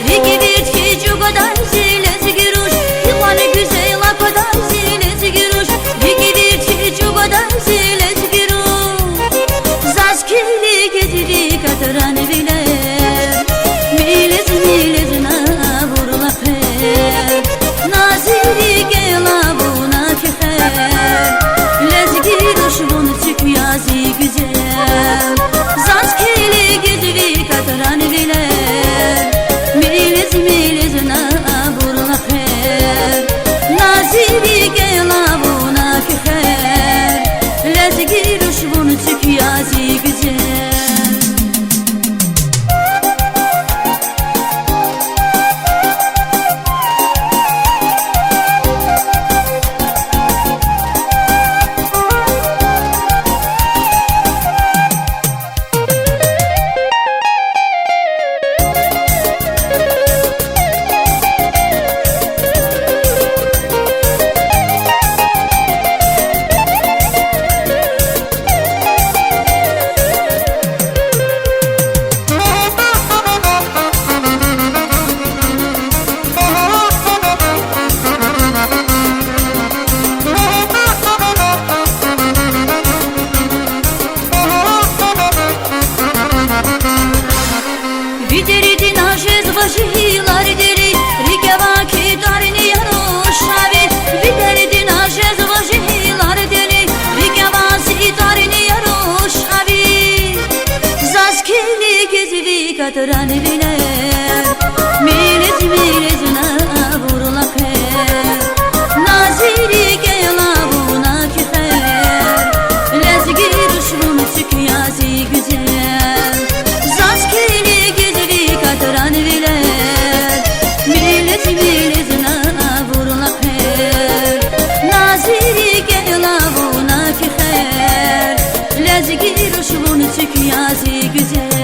Rigi bitki cugodan zilez giruş Yılan güzel akodan zilez giruş Rigi bitki cugodan zilez giruş Zaskili gediri kataran bile Milez milez na vurla kher Naziri gela buna kefer Lez giruş bunu çıkyazi güzel Zaskili gediri kataran bile Milez milez na vurla kher Naziri gela buna kefer Lez giruş bunu çıkyazi güzel Videri najes vajilar deri Rigeva ki darni yaroshavi Videri najes vajilar deri Rigeva si darni yaroshavi Zaskili gezvi katran biler Milez milez na vurla kher Naziri gela buna kher Lezgi ruşmun çıkyazi güzel Zaskili katran biler Milez milez na vurla kher Naziri gela buna kher Lezgi ruşmun çıkyazi güzel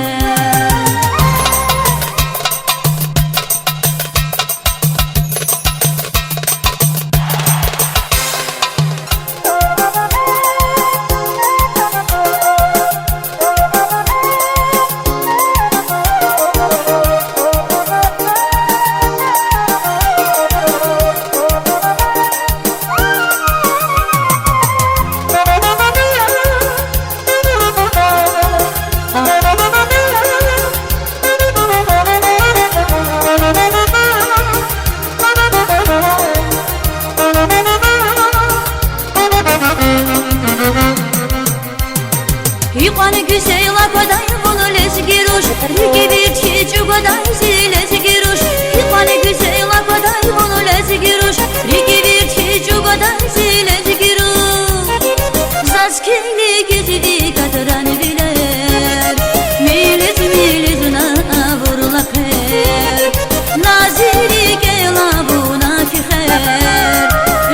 Yılan güzel akodan bunu lez giruş Rigi bitki cugodan zilez giruş Yılan güzel akodan bunu lez giruş Rigi bitki cugodan zilez giruş Zaskili gezdi katran biler Milez milez na vurla kher Naziri gela buna kher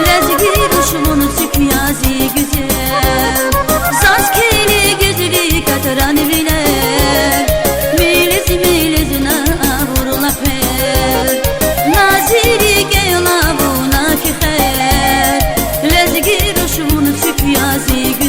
Lez giruş bunu çıkyazi güzel Zaskili gezdi katran biler Milez milez na vurla kher Naziri gela buna kher Lez giruş bunu çıkyazi güzel